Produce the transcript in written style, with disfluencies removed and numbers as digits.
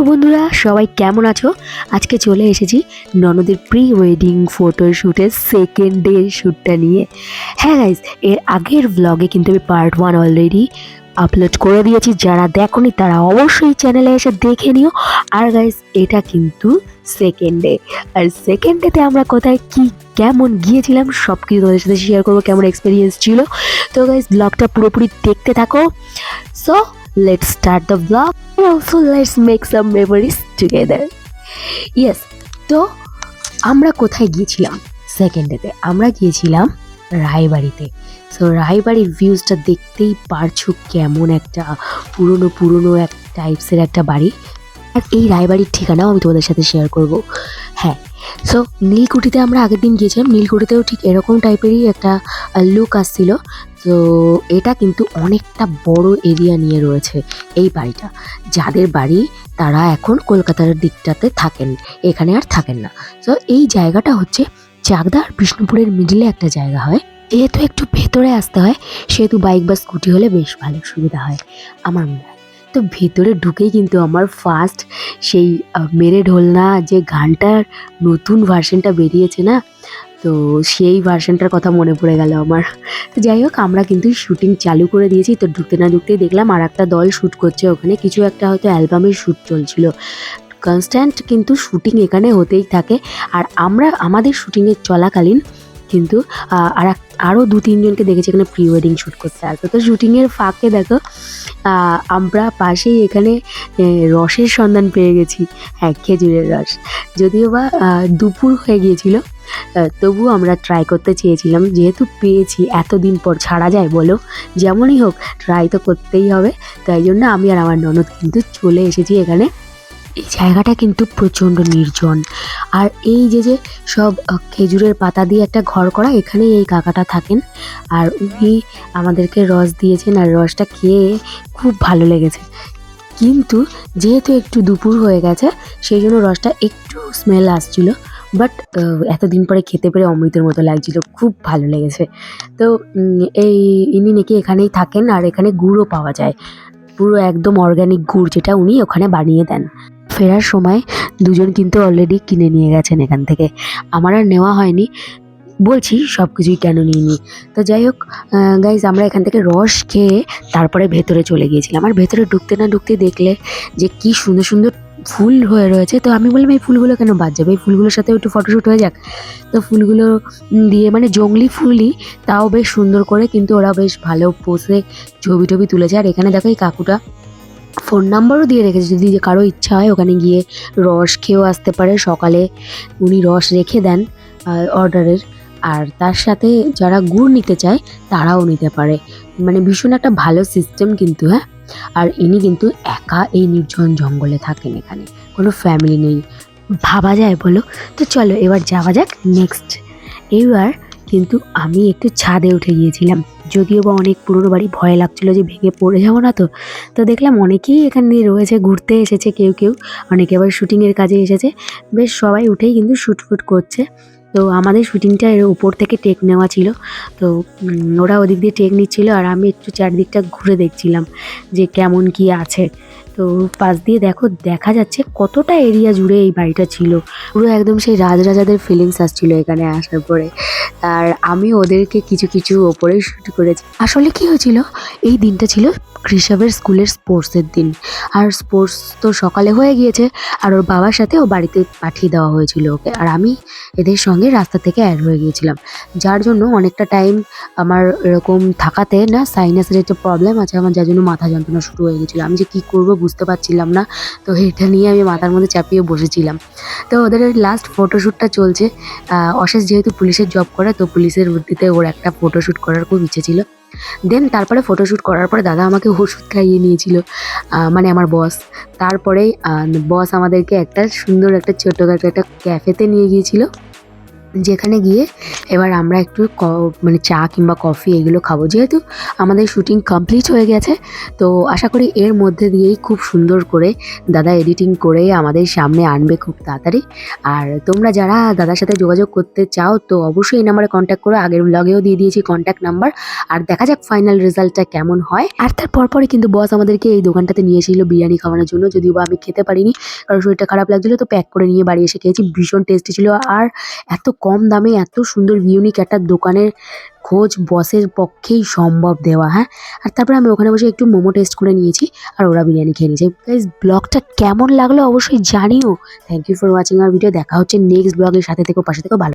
বন্ধুরা, সবাই কেমন আছো? আজকে চলে এসেছি ননদের প্রি ওয়েডিং ফটোশ্যুটের সেকেন্ড ডে শ্যুটটা নিয়ে। হ্যাঁ গাইজ, এর আগের ব্লগে কিন্তু আমি পার্ট 1 অলরেডি আপলোড করে দিয়েছি। যারা দেখোনি তারা অবশ্যই চ্যানেলে এসে দেখে নিও। আর গাইজ, এটা কিন্তু সেকেন্ড ডে। আর সেকেন্ড ডেতে আমরা কোথায় কি কেমন গিয়েছিলাম সব কিছু তোমাদের সাথে শেয়ার করবো, কেমন এক্সপিরিয়েন্স ছিল। তো গাইজ, ব্লগটা পুরোপুরি দেখতে থাকো। So let's start the vlog and also let's make some memories together. Yes, তো আমরা কোথায় গিয়েছিলাম সেকেন্ড ডেতে? আমরা গিয়েছিলাম রায়বাড়িতে। সো রায়বাড়ির ভিউজটা দেখতেই পারছো, কেমন একটা পুরনো এক টাইপসের একটা বাড়ি। আর এই রায়বাড়ির ঠিকানাও আমি তোমাদের সাথে শেয়ার করব। হ্যাঁ, সো নীলকুঠিতে আমরা আগের দিন গিয়েছিলাম। নীলকুঠিতেও ঠিক এরকম টাইপেরই একটা লুক আসছিল। তো এটা কিন্তু অনেকটা বড় এরিয়া নিয়ে রয়েছে এই বাড়িটা। যাদের বাড়ি তারা এখন কলকাতার দিকটাতে থাকেন, এখানে আর থাকেন না। তো এই জায়গাটা হচ্ছে চাকদা আর বিষ্ণুপুরের মিডিলে একটা জায়গা হয়। যেহেতু একটু ভেতরে আসতে হয়, সেহেতু বাইক বা স্কুটি হলে বেশ ভালো সুবিধা হয় আমার মনে হয়। তো ভেতরে ঢুকেই কিন্তু আমার ফার্স্ট সেই মেরে ঢোলনা যে গানটার নতুন ভার্সনটা বেরিয়েছে না, তো সেই ভার্সনটার কথা মনে পড়ে গেল আমার। তো যাই হোক, আমরা কিন্তু শুটিং চালু করে দিয়েছি। তো ঢুকতে না ঢুকতেই দেখলাম আর একটা দল শ্যুট করছে ওখানে, কিছু একটা হয়তো অ্যালবামের শ্যুট চলছিল। কনস্ট্যান্ট কিন্তু শুটিং এখানে হতেই থাকে। আর আমরা আমাদের শুটিংয়ের চলাকালীন কিন্তু আরও 2-3 জনকে দেখেছি এখানে প্রি ওয়েডিং শ্যুট করতে আসবে। তো শুটিংয়ের ফাঁকে দেখো আমরা পাশেই এখানে রসের সন্ধান পেয়ে গেছি। হ্যাঁ, খেজুরের রস। যদিও বা দুপুর হয়ে গিয়েছিল, তবুও আমরা ট্রাই করতে চেয়েছিলাম। যেহেতু পেয়েছি, এতদিন পর ছাড়া যায় বলো? যেমনই হোক ট্রাই তো করতেই হবে। তাই জন্য আমি আর আমার ননদ কিন্তু চলে এসেছি এখানে। এই জায়গাটা কিন্তু প্রচণ্ড নির্জন। আর এই যে সব খেজুরের পাতা দিয়ে একটা ঘর করা, এখানেই এই কাকাটা থাকেন। আর উনি আমাদেরকে রস দিয়েছেন, আর রসটা খেয়ে খুব ভালো লেগেছে। কিন্তু যেহেতু একটু দুপুর হয়ে গেছে, সেই জন্য রসটা একটু স্মেল আসছিল। বাট এতদিন পরে খেতে পেরে অমৃতের মতো লাগছিল, খুব ভালো লেগেছে। তো ইনি নাকি এখানেই থাকেন, আর এখানে গুড়ও পাওয়া যায়, পুরো একদম অর্গ্যানিক গুড়, যেটা উনি ওখানে বানিয়ে দেন। ফেরার সময় দুজন কিন্তু অলরেডি কিনে নিয়ে গেছেন এখান থেকে, আমার আর নেওয়া হয়নি। বলছি সব কিছুই কেন নিইনি। তো যাই হোক গাইজ, আমরা এখান থেকে রস খেয়ে তারপরে ভেতরে চলে গিয়েছিলাম। আর ভেতরে ঢুকতে না ঢুকতে দেখলে যে কি সুন্দর সুন্দর ফুল হয়ে রয়েছে। তো আমি বললাম, এই ফুলগুলো কেন বাদ যাবে, এই ফুলগুলোর সাথে একটু ফটোশ্যুট হয়ে যাক। তো ফুলগুলো দিয়ে, মানে জংলি ফুলই, তাও বেশ সুন্দর করে কিন্তু ওরা বেশ ভালো পোজে ছবি টবি তুলেছে। আর এখানে দেখো এই কাকুটা ফোন নাম্বারও দিয়ে রেখেছে, যদি কারো ইচ্ছা হয় ওখানে গিয়ে রস খেয়েও আসতে পারে। সকালে উনি রস রেখে দেন অর্ডারের। আর তার সাথে যারা গুড় নিতে চায় তারাও নিতে পারে। মানে ভীষণ একটা ভালো সিস্টেম কিন্তু। হ্যাঁ, আর ইনি কিন্তু একা এই নির্জন জঙ্গলে থাকেন, এখানে কোনো ফ্যামিলি নেই। ভাবা যায় বলো? তো চলো এবার যাওয়া যাক নেক্সট। এইবার কিন্তু আমি একটু ছাদে উঠে গিয়েছিলাম। যদিও বা অনেক পুরনো বাড়ি, ভয় লাগছিল যে ভেঙে পড়ে যাবো না। তো দেখলাম অনেকেই এখানে রয়েছে, ঘুরতে এসেছে কেউ, অনেকে আবার শুটিংয়ের কাজে এসেছে। বেশ সবাই উঠেই কিন্তু শ্যুট করছে। তো আমাদের শুটিংটা এর উপর থেকে টেক নেওয়া ছিল। তো ওরা ওদিক দিয়ে টেক নিচ্ছিল, আর আমি একটু চারদিকটা ঘুরে দেখছিলাম যে কেমন কি আছে। তো পাশ দিয়ে দেখা যাচ্ছে কতটা এরিয়া জুড়ে এই বাড়িটা ছিল। পুরো একদম সেই রাজরাজাদের ফিলিংস আসছিল এখানে আসার পরে। আর আমি ওদেরকে কিছু ওপরে শ্যুট করেছি। আসলে কি হয়েছিল, এই দিনটা ছিল কৃষবের স্কুলের স্পোর্টসের দিন। আর স্পোর্টস তো সকালে হয়ে গিয়েছে, আর ওর বাবার সাথে ও বাড়িতে পাঠিয়ে দেওয়া হয়েছিল ওকে। আর আমি এদের সঙ্গে রাস্তা থেকে অ্যাড হয়ে গিয়েছিলাম, যার জন্য অনেকটা টাইম আমার এরকম থাকাতে না সাইনাসের একটা প্রবলেম আছে আমার, যার জন্য মাথা যন্ত্রণা শুরু হয়ে গেছিলো। আমি যে কী করবো বুঝতে পারছিলাম না। তো এটা নিয়ে আমি মাথার মধ্যে চাপিয়ে বসেছিলাম। তো ওদের লাস্ট ফটোশ্যুটটা চলছে। অশেষ যেহেতু পুলিশের জব করে, তো পুলিশের বুদ্ধিতে ওর একটা ফটোশ্যুট করার খুব ইচ্ছে ছিল। দেন তারপরে ফটোশ্যুট করার পরে দাদা আমাকে ওষুধ খাইয়ে নিয়েছিল, মানে আমার বস। তারপরেই বস আমাদেরকে একটা সুন্দর একটা ছোটোখাটো একটা ক্যাফেতে নিয়ে গিয়েছিল। যেখানে গিয়ে এবার আমরা একটু মানে চা কিংবা কফি এগুলো খাবো, যেহেতু আমাদের শুটিং কমপ্লিট হয়ে গেছে। তো আশা করি এর মধ্যে দিয়েই খুব সুন্দর করে দাদা এডিটিং করে আমাদের সামনে আনবে খুব তাড়াতাড়ি। আর তোমরা যারা দাদার সাথে যোগাযোগ করতে চাও তো অবশ্যই এই নাম্বারে কন্ট্যাক্ট করো, আগের ব্লগেও দিয়ে দিয়েছি কন্ট্যাক্ট নাম্বার। আর দেখা যাক ফাইনাল রেজাল্টটা কেমন হয়। আর তার পরপরই কিন্তু বস আমাদেরকে এই দোকানটাতে নিয়ে এসেছিল বিরিয়ানি খাওয়ানোর জন্য, যদিও বা আমি খেতে পারিনি কারণ শরীরটা খারাপ লাগছিলো, তো প্যাক করে নিয়ে বাড়ি এসে খেয়েছি। ভীষণ টেস্টি ছিল, আর এত কম দামে এত সুন্দর ইউনিক একটা দোকানের খোঁজ বসের পক্ষেই সম্ভব দেওয়া। হ্যাঁ, আর তারপরে আমি ওখানে বসে একটু মোমো টেস্ট করে নিয়েছি, আর ওরা বিরিয়ানি খেয়ে নিয়েছে। গাইস, ব্লগটা কেমন লাগলো অবশ্যই জানিও। Thank you for watching our video. দেখা হচ্ছে নেক্সট ব্লগের সাথে থেকো, পাশে থেকো, ভালো।